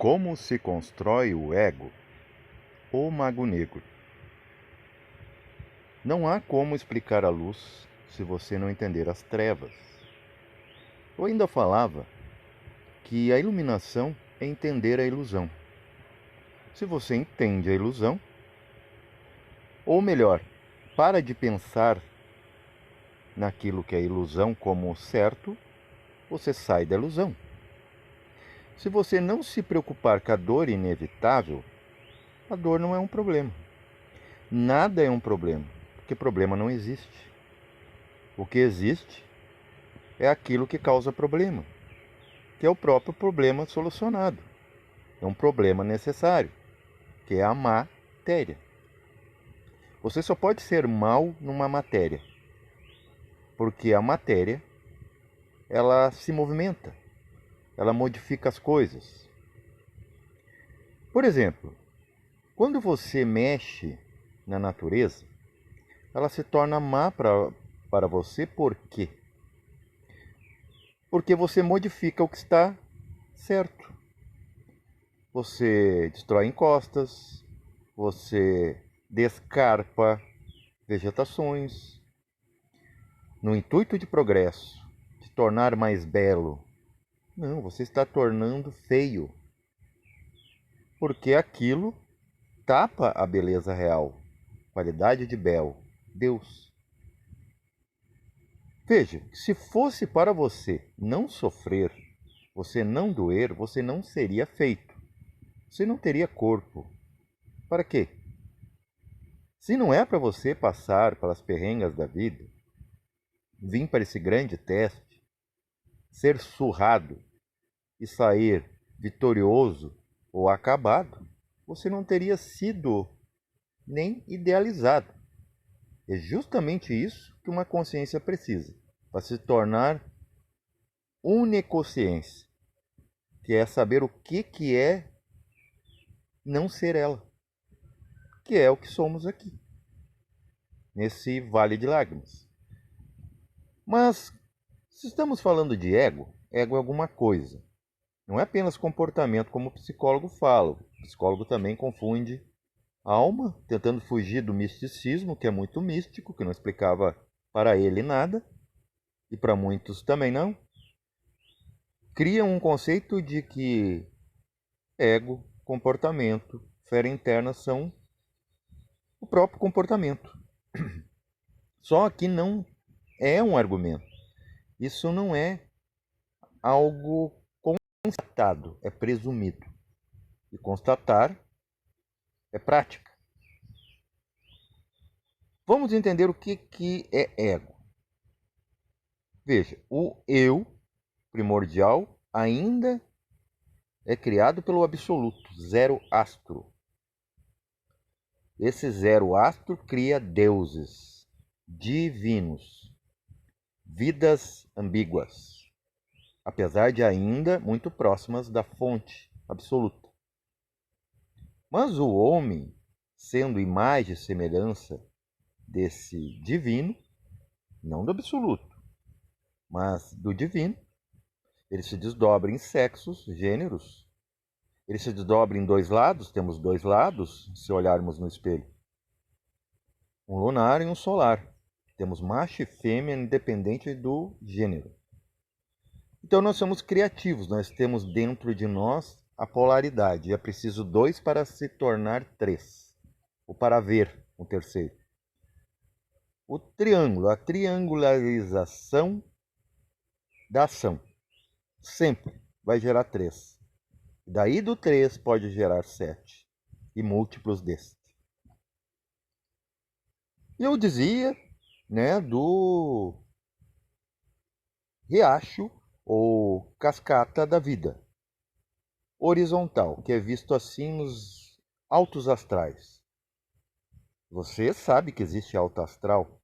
Como se constrói o ego? O Mago Negro. Não há como explicar a luz se você não entender as trevas. Eu ainda falava que a iluminação é entender a ilusão. Se você entende a ilusão, ou melhor, para de pensar naquilo que é ilusão como certo, você sai da ilusão. Se você não se preocupar com a dor inevitável, a dor não é um problema. Nada é um problema, porque problema não existe. O que existe é aquilo que causa problema, que é o próprio problema solucionado. É um problema necessário, que é a matéria. Você só pode ser mal numa matéria, porque a matéria, ela se movimenta, ela modifica as coisas. Por exemplo, quando você mexe na natureza, ela se torna má para você, por quê? Porque você modifica o que está certo. Você destrói encostas, você descarpa vegetações, no intuito de progresso, de tornar mais belo. Não, você está tornando feio, porque aquilo tapa a beleza real, qualidade de belo, Deus. Veja, se fosse para você não sofrer, você não doer, você não seria feito. Você não teria corpo. Para quê? Se não é para você passar pelas perrengas da vida, vir para esse grande teste, ser surrado e sair vitorioso ou acabado, você não teria sido nem idealizado. É justamente isso que uma consciência precisa, para se tornar uniconsciência, que é saber o que é não ser ela, que é o que somos aqui, nesse vale de lágrimas. Mas, se estamos falando de ego, ego é alguma coisa. Não é apenas comportamento, como o psicólogo fala. O psicólogo também confunde alma, tentando fugir do misticismo, que é muito místico, que não explicava para ele nada, e para muitos também não. Cria um conceito de que ego, comportamento, fera interna são o próprio comportamento. Só que não é um argumento. Isso não é algo constatado, é presumido. E constatar é prática. Vamos entender o que é ego. Veja, o eu primordial ainda é criado pelo absoluto, zero astro. Esse zero astro cria deuses, divinos, vidas ambíguas, apesar de ainda muito próximas da fonte absoluta. Mas o homem, sendo imagem e semelhança desse divino, não do absoluto, mas do divino, ele se desdobra em sexos, gêneros. Ele se desdobra em dois lados, temos dois lados, se olharmos no espelho. Um lunar e um solar. Temos macho e fêmea independente do gênero. Então nós somos criativos, nós temos dentro de nós a polaridade. É preciso dois para se tornar três, ou para ver um terceiro. O triângulo, a triangularização da ação, sempre vai gerar três. Daí do 3 pode gerar 7 e múltiplos deste. E eu dizia, né, do riacho ou cascata da vida horizontal, que é visto assim nos altos astrais. Você sabe que existe alto astral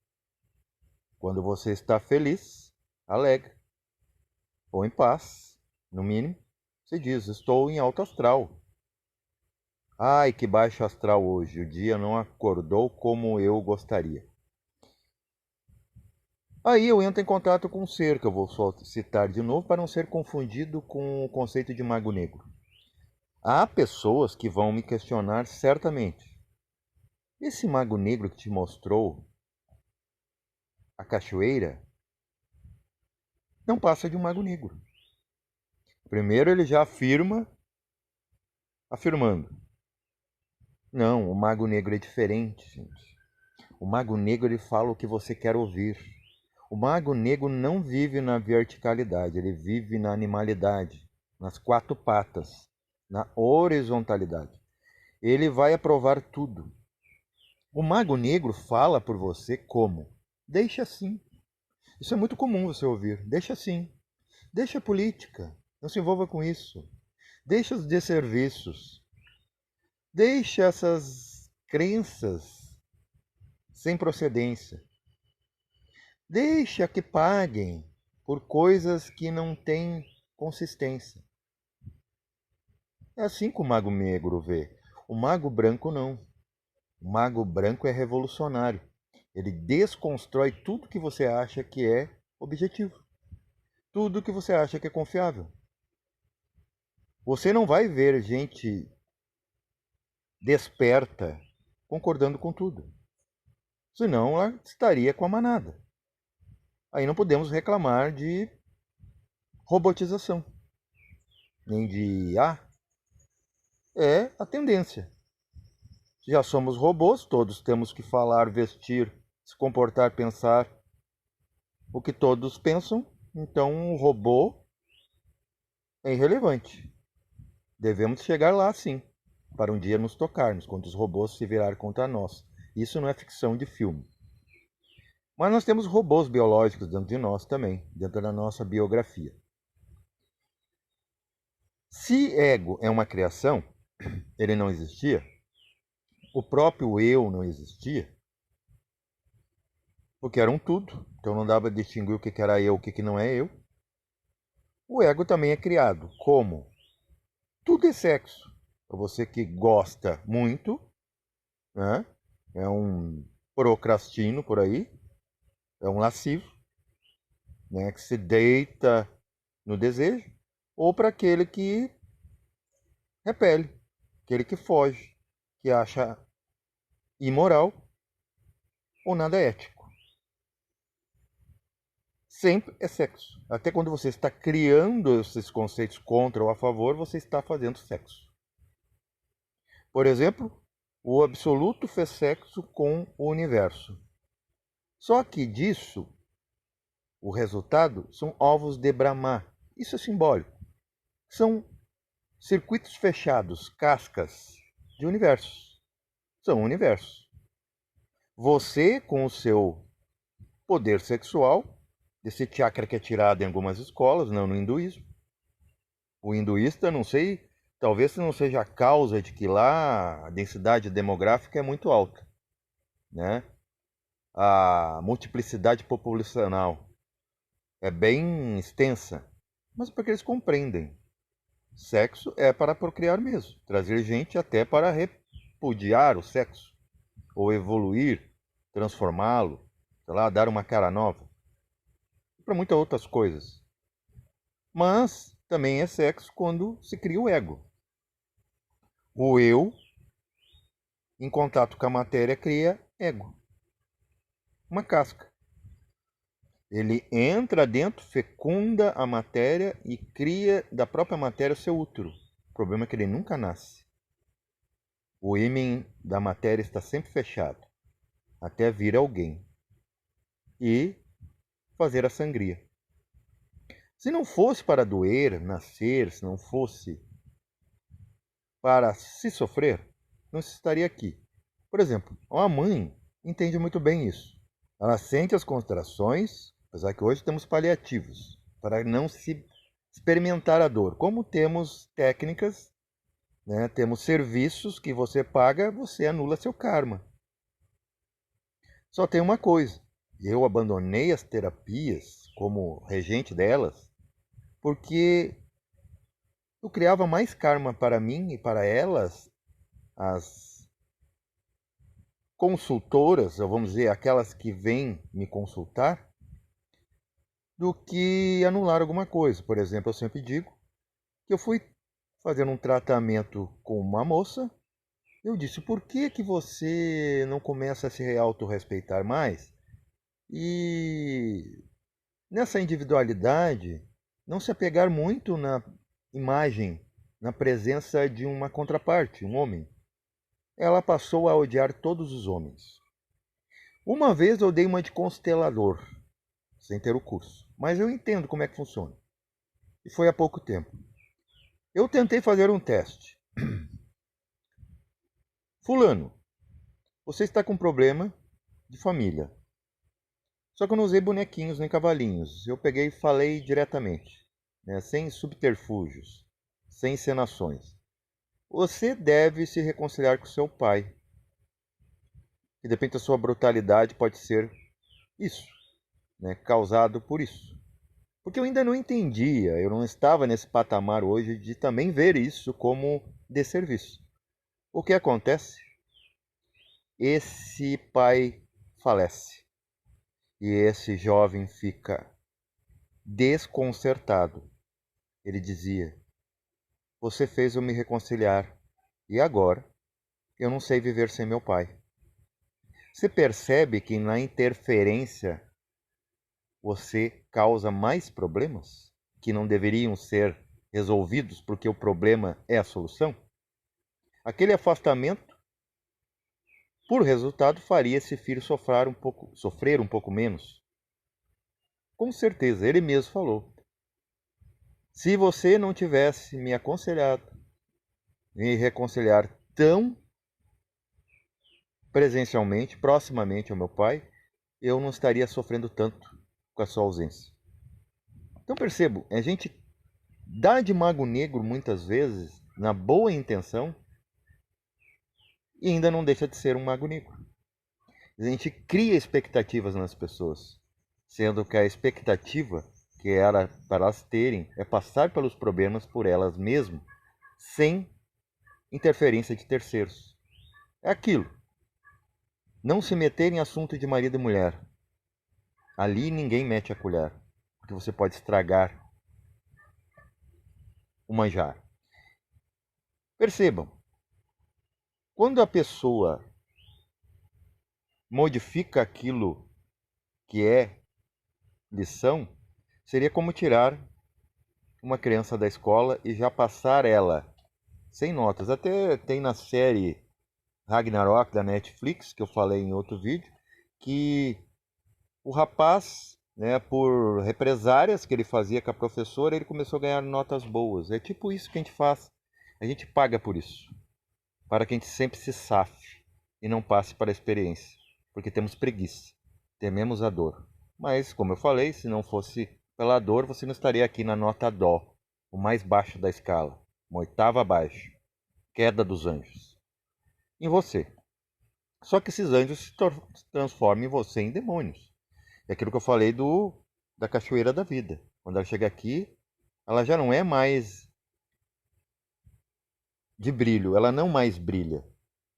quando você está feliz, alegre ou em paz, no mínimo, você diz: estou em alto astral. Ai, que baixo astral hoje, o dia não acordou como eu gostaria. Aí eu entro em contato com um ser, que eu vou só citar de novo para não ser confundido com o conceito de mago negro. Há pessoas que vão me questionar certamente. Esse mago negro que te mostrou a cachoeira não passa de um mago negro. Primeiro ele já afirmando. Não, o mago negro é diferente, gente. O mago negro ele fala o que você quer ouvir. O mago negro não vive na verticalidade, ele vive na animalidade, nas quatro patas, na horizontalidade. Ele vai aprovar tudo. O mago negro fala por você como? Deixa assim. Isso é muito comum você ouvir. Deixa assim. Deixa a política. Não se envolva com isso. Deixa os desserviços. Deixa essas crenças sem procedência. Deixa que paguem por coisas que não têm consistência. É assim que o mago negro vê. O mago branco não. O mago branco é revolucionário. Ele desconstrói tudo que você acha que é objetivo. Tudo que você acha que é confiável. Você não vai ver gente desperta concordando com tudo. Senão ela estaria com a manada. Aí não podemos reclamar de robotização. Nem de é a tendência. Já somos robôs, todos temos que falar, vestir, se comportar, pensar o que todos pensam, então o robô é irrelevante. Devemos chegar lá sim, para um dia nos tocarmos, quando os robôs se virarem contra nós. Isso não é ficção de filme. Mas nós temos robôs biológicos dentro de nós também, dentro da nossa biografia. Se ego é uma criação, ele não existia, o próprio eu não existia, porque era um tudo, então não dava para distinguir o que era eu, o que não é eu. O ego também é criado. Como? Tudo é sexo. Para você que gosta muito, né? É um procrastino por aí, é um lascivo, né? Que se deita no desejo, ou para aquele que repele, aquele que foge, que acha imoral ou nada ético. Sempre é sexo. Até quando você está criando esses conceitos contra ou a favor, você está fazendo sexo. Por exemplo, o absoluto fez sexo com o universo. Só que disso, o resultado são ovos de Brahma. Isso é simbólico. São circuitos fechados, cascas de universos. São universos. Você, com o seu poder sexual, esse chakra que é tirado em algumas escolas, não no hinduísmo. O hinduísta, não sei, talvez não seja a causa de que lá a densidade demográfica é muito alta, né? A multiplicidade populacional é bem extensa, mas porque eles compreendem. Sexo é para procriar mesmo, trazer gente até para repudiar o sexo, ou evoluir, transformá-lo, sei lá, dar uma cara nova, para muitas outras coisas. Mas também é sexo quando se cria o ego. O eu, em contato com a matéria, cria ego, uma casca. Ele entra dentro, fecunda a matéria e cria da própria matéria o seu útero. O problema é que ele nunca nasce. O ímen da matéria está sempre fechado, até vir alguém e fazer a sangria. Se não fosse para doer, nascer, se não fosse para se sofrer, não se estaria aqui. Por exemplo, uma mãe entende muito bem isso. Ela sente as contrações, apesar que hoje temos paliativos, para não se experimentar a dor. Como temos técnicas, né, temos serviços que você paga, você anula seu karma. Só tem uma coisa, eu abandonei as terapias como regente delas, porque eu criava mais karma para mim e para elas, as consultoras, ou vamos dizer, aquelas que vêm me consultar, do que anular alguma coisa. Por exemplo, eu sempre digo que eu fui fazendo um tratamento com uma moça. Eu disse, por que você não começa a se autorrespeitar mais? E nessa individualidade, não se apegar muito na imagem, na presença de uma contraparte, um homem. Ela passou a odiar todos os homens. Uma vez eu dei uma de constelador, sem ter o curso, mas eu entendo como é que funciona. E foi há pouco tempo. Eu tentei fazer um teste. Fulano, você está com problema de família. Só que eu não usei bonequinhos nem cavalinhos. Eu peguei e falei diretamente, né, sem subterfúgios, sem encenações. Você deve se reconciliar com seu pai. E de repente a sua brutalidade pode ser isso, né, causado por isso. Porque eu ainda não entendia, eu não estava nesse patamar hoje de também ver isso como desserviço. O que acontece? Esse pai falece e esse jovem fica desconcertado. Ele dizia: você fez eu me reconciliar e agora eu não sei viver sem meu pai. Você percebe que na interferência você causa mais problemas que não deveriam ser resolvidos porque o problema é a solução? Aquele afastamento, por resultado, faria esse filho sofrer um pouco menos. Com certeza, ele mesmo falou. Se você não tivesse me aconselhado, me reconciliar tão presencialmente, proximamente ao meu pai, eu não estaria sofrendo tanto com a sua ausência. Então percebo, a gente dá de mago negro muitas vezes, na boa intenção, e ainda não deixa de ser um mago negro. A gente cria expectativas nas pessoas, sendo que a expectativa que era para elas terem é passar pelos problemas por elas mesmas, sem interferência de terceiros. É aquilo. Não se meter em assunto de marido e mulher. Ali ninguém mete a colher, porque você pode estragar o manjar. Percebam, quando a pessoa modifica aquilo que é lição, seria como tirar uma criança da escola e já passar ela sem notas. Até tem na série Ragnarok da Netflix, que eu falei em outro vídeo, que o rapaz, né, por represárias que ele fazia com a professora, ele começou a ganhar notas boas. É tipo isso que a gente faz. A gente paga por isso, para que a gente sempre se safe e não passe para a experiência, porque temos preguiça, tememos a dor. Mas, como eu falei, se não fosse pela dor, você não estaria aqui na nota Dó, o mais baixo da escala, uma oitava abaixo, queda dos anjos. Em você. Só que esses anjos se transformam em você em demônios. É aquilo que eu falei da cachoeira da vida. Quando ela chega aqui, ela já não é mais de brilho, ela não mais brilha.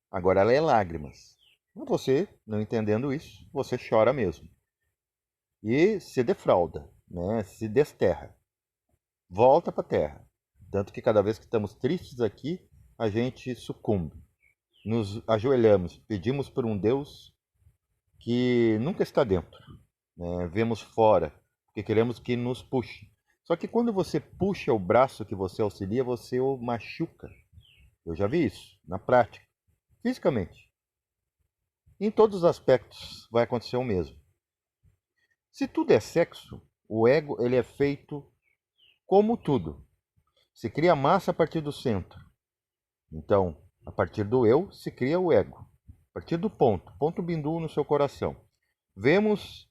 Agora ela é lágrimas. Mas você, não entendendo isso, você chora mesmo. E se defrauda, né? Se desterra. Volta para a terra. Tanto que cada vez que estamos tristes aqui, a gente sucumbe. Nos ajoelhamos, pedimos por um Deus que nunca está dentro, né? Vemos fora, porque queremos que nos puxe. Só que quando você puxa o braço que você auxilia, você o machuca. Eu já vi isso, na prática, fisicamente. Em todos os aspectos vai acontecer o mesmo. Se tudo é sexo, o ego ele é feito como tudo. Se cria massa a partir do centro. Então, a partir do eu, se cria o ego. A partir do ponto bindu no seu coração. Vemos,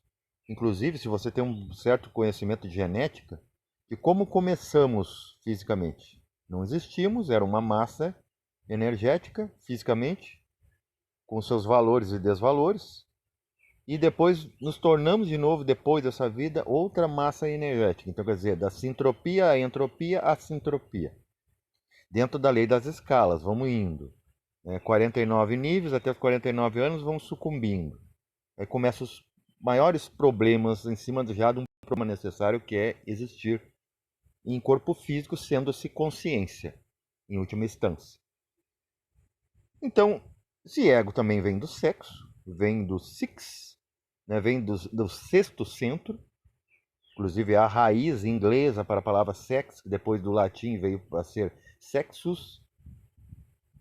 inclusive, se você tem um certo conhecimento de genética, de como começamos fisicamente. Não existimos, era uma massa energética, fisicamente, com seus valores e desvalores, e depois nos tornamos de novo, depois dessa vida, outra massa energética. Então, quer dizer, da sintropia à entropia à sintropia. Dentro da lei das escalas, vamos indo. 49 níveis, até os 49 anos, vão sucumbindo. Aí começam os maiores problemas em cima já de um problema necessário, que é existir em corpo físico, sendo-se consciência. em última instância. Então, esse ego também vem do sexo, vem do six, né? Vem do sexto centro, inclusive a raiz inglesa para a palavra sex, que depois do latim veio a ser sexus,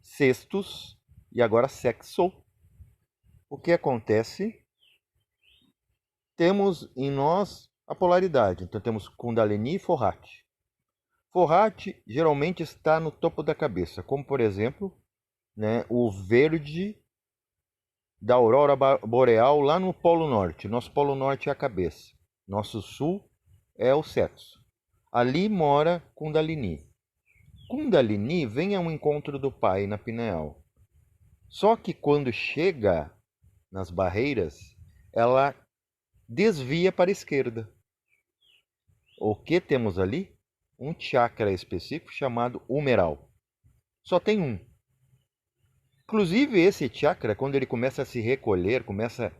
sextus e agora sexo. O que acontece? Temos em nós a polaridade. Então temos Kundalini e Forrati. Forrati geralmente está no topo da cabeça, como por exemplo, né, o verde da aurora boreal lá no Polo Norte. Nosso Polo Norte é a cabeça. Nosso sul é o sexo. Ali mora Kundalini. Kundalini vem ao encontro do pai na pineal. Só que quando chega nas barreiras, ela desvia para a esquerda. O que temos ali? Um chakra específico chamado humeral. Só tem um. Inclusive esse chakra, quando ele começa a se recolher, começa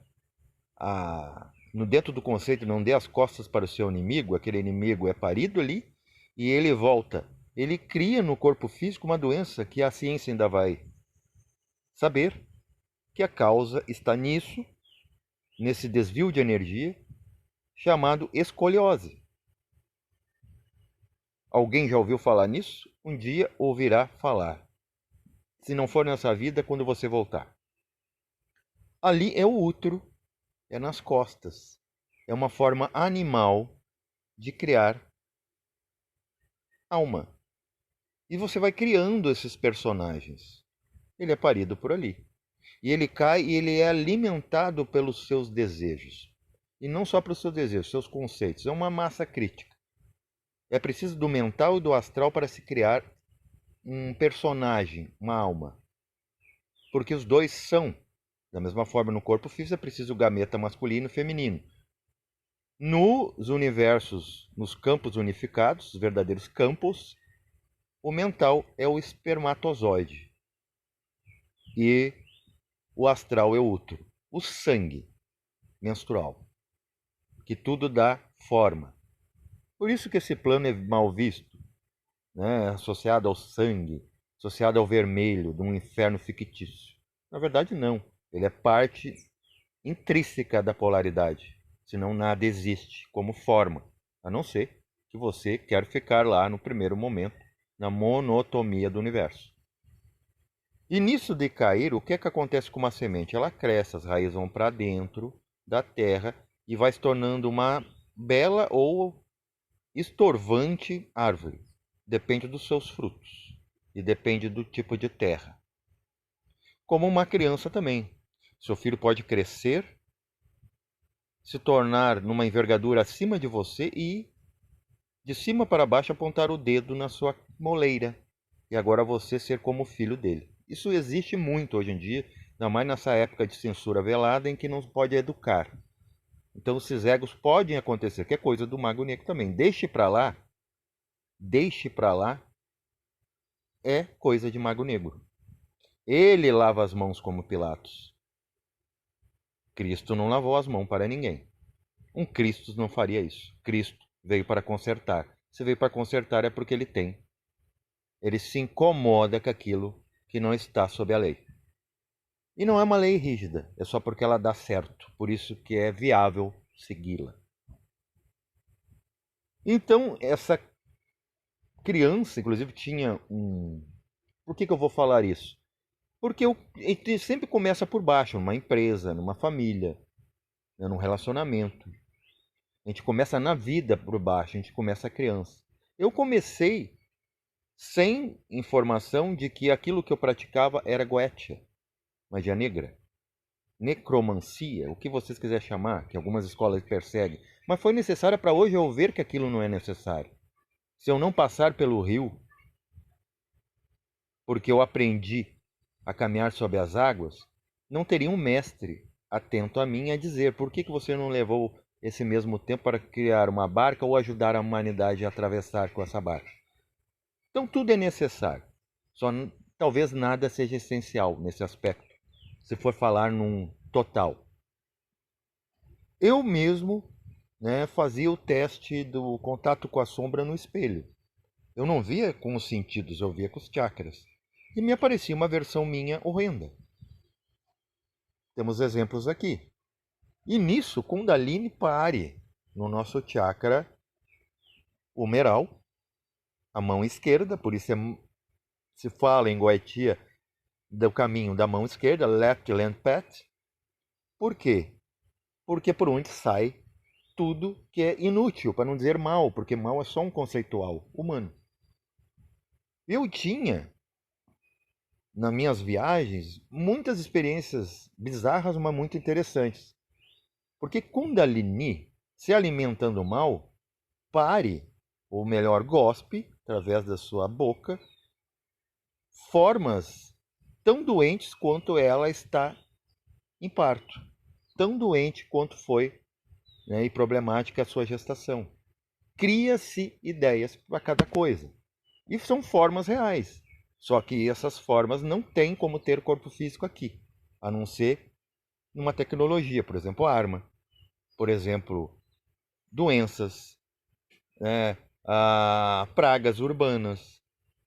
a, no dentro do conceito, não dê as costas para o seu inimigo, aquele inimigo é parido ali, e ele volta. Ele cria no corpo físico uma doença que a ciência ainda vai saber que a causa está nisso, nesse desvio de energia, chamado escoliose. Alguém já ouviu falar nisso? Um dia ouvirá falar. Se não for nessa vida, quando você voltar. Ali é o útero, é nas costas. É uma forma animal de criar alma. E você vai criando esses personagens. Ele é parido por ali. E ele cai e ele é alimentado pelos seus desejos. E não só pelos seus desejos, seus conceitos. É uma massa crítica. É preciso do mental e do astral para se criar um personagem, uma alma. Porque os dois são. Da mesma forma, no corpo físico é preciso o gameta masculino e feminino. Nos universos, nos campos unificados, os verdadeiros campos, o mental é o espermatozoide. E o astral é o útero. O sangue menstrual. Que tudo dá forma. Por isso que esse plano é mal visto, né? Associado ao sangue, associado ao vermelho, de um inferno fictício. Na verdade, não. Ele é parte intrínseca da polaridade. Senão nada existe como forma. A não ser que você quer ficar lá no primeiro momento, na monotomia do universo. E nisso de cair, o que é que acontece com uma semente? Ela cresce, as raízes vão para dentro da terra e vai se tornando uma bela ou estorvante árvore. Depende dos seus frutos e depende do tipo de terra. Como uma criança também. Seu filho pode crescer, se tornar numa envergadura acima de você e, de cima para baixo, apontar o dedo na sua moleira. E agora você ser como filho dele. Isso existe muito hoje em dia, ainda mais nessa época de censura velada em que não pode educar. Então esses egos podem acontecer, que é coisa do mago negro também. Deixe para lá é coisa de mago negro. Ele lava as mãos como Pilatos. Cristo não lavou as mãos para ninguém. Um Cristo não faria isso. Cristo veio para consertar. Se veio para consertar é porque ele tem. Ele se incomoda com aquilo que não está sob a lei. E não é uma lei rígida, é só porque ela dá certo. Por isso que é viável segui-la. Então, essa criança, inclusive, tinha um... Por que eu vou falar isso? Porque ele sempre começa por baixo, numa empresa, numa família, né, num relacionamento. A gente começa na vida por baixo, a gente começa a criança. Eu comecei sem informação de que aquilo que eu praticava era goetia, magia negra, necromancia, o que vocês quiserem chamar, que algumas escolas perseguem. Mas foi necessário para hoje eu ver que aquilo não é necessário. Se eu não passar pelo rio, porque eu aprendi a caminhar sobre as águas, não teria um mestre atento a mim a dizer por que você não levou esse mesmo tempo para criar uma barca ou ajudar a humanidade a atravessar com essa barca. Então tudo é necessário, só talvez nada seja essencial nesse aspecto, se for falar num total. Eu mesmo, né, fazia o teste do contato com a sombra no espelho. Eu não via com os sentidos, eu via com os chakras. E me aparecia uma versão minha horrenda. Temos exemplos aqui. E nisso, Kundalini pare no nosso chakra humeral, a mão esquerda, por isso se fala em Goetia do caminho da mão esquerda, left land path. Por quê? Porque é por onde sai tudo que é inútil, para não dizer mal, porque mal é só um conceitual humano. Eu tinha, nas minhas viagens, muitas experiências bizarras, mas muito interessantes. Porque Kundalini, se alimentando mal, pare, ou melhor, gospe, através da sua boca, formas tão doentes quanto ela está em parto. Tão doente quanto foi, né, e problemática a sua gestação. Cria-se ideias para cada coisa. E são formas reais. Só que essas formas não têm como ter corpo físico aqui, a não ser numa tecnologia, por exemplo, arma, por exemplo, doenças, né, pragas urbanas.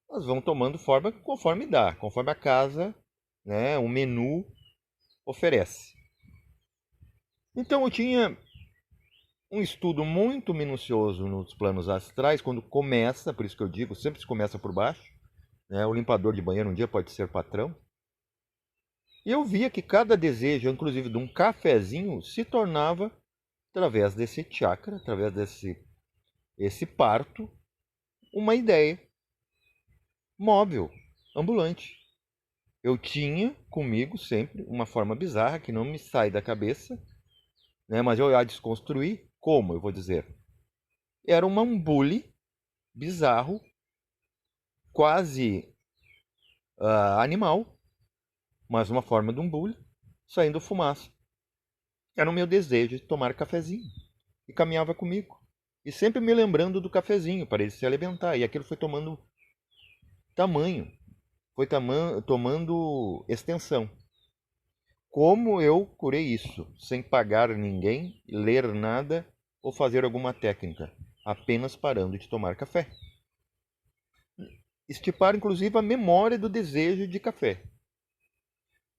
Elas vão tomando forma conforme dá, conforme a casa, né, o menu oferece. Então eu tinha um estudo muito minucioso nos planos astrais, quando começa, por isso que eu digo, sempre se começa por baixo, né? O limpador de banheiro um dia pode ser patrão. E eu via que cada desejo, inclusive de um cafezinho, se tornava, através desse chakra, através esse parto, uma ideia móvel, ambulante. Eu tinha comigo sempre uma forma bizarra que não me sai da cabeça, né? Mas eu ia desconstruir. Como? Eu vou dizer. Era um ambule bizarro, quase animal, mas uma forma de um bule, saindo fumaça. Era o meu desejo de tomar cafezinho. E caminhava comigo. E sempre me lembrando do cafezinho, para ele se alimentar. E aquilo foi tomando tamanho. Foi tomando extensão. Como eu curei isso? Sem pagar ninguém, ler nada ou fazer alguma técnica. Apenas parando de tomar café. Estipar, inclusive, a memória do desejo de café.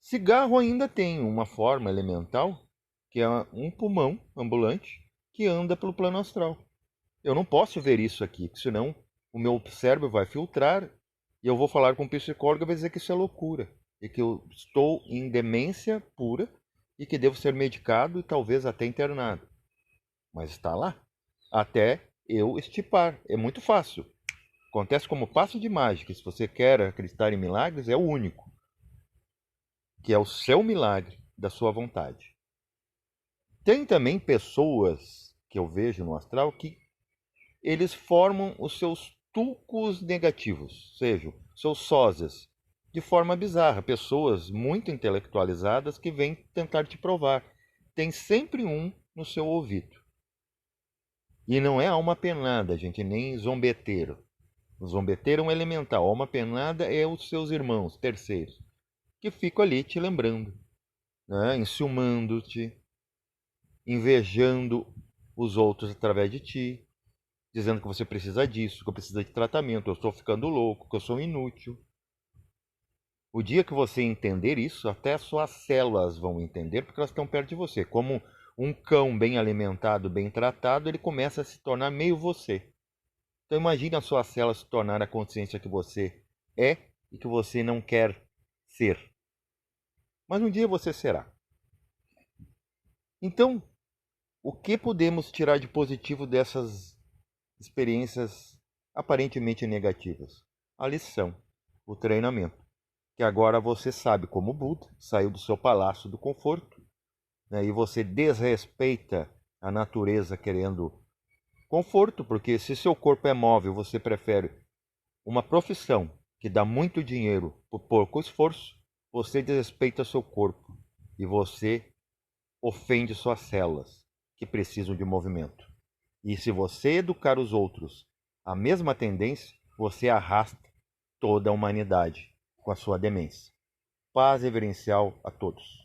Cigarro ainda tem uma forma elemental, que é um pulmão ambulante que anda pelo plano astral. Eu não posso ver isso aqui, senão o meu cérebro vai filtrar e eu vou falar com o psicólogo e vai dizer que isso é loucura. E que eu estou em demência pura e que devo ser medicado e talvez até internado. Mas está lá. Até eu estipar. É muito fácil. Acontece como passo de mágica. Se você quer acreditar em milagres, é o único. Que é o seu milagre da sua vontade. Tem também pessoas que eu vejo no astral que eles formam os seus tulcos negativos, ou seja, seus sósias, de forma bizarra. Pessoas muito intelectualizadas que vêm tentar te provar. Tem sempre um no seu ouvido. E não é alma penada, gente, nem zombeteiro. O zombeteiro é um elemental. A alma penada é os seus irmãos, terceiros, que ficam ali te lembrando, né? Enciumando-te, invejando os outros através de ti, dizendo que você precisa disso, que eu preciso de tratamento, eu estou ficando louco, que eu sou inútil. O dia que você entender isso, até as suas células vão entender, porque elas estão perto de você. Como um cão bem alimentado, bem tratado, ele começa a se tornar meio você. Então imagine a sua célula se tornar a consciência que você é e que você não quer ser. Mas um dia você será. Então, o que podemos tirar de positivo dessas experiências aparentemente negativas? A lição, o treinamento. Que agora você sabe como Buda saiu do seu palácio do conforto, né, e você desrespeita a natureza querendo conforto, porque se seu corpo é móvel, você prefere uma profissão que dá muito dinheiro por pouco esforço, você desrespeita seu corpo e você ofende suas células que precisam de movimento. E se você educar os outros a mesma tendência, você arrasta toda a humanidade com a sua demência. Paz reverencial a todos.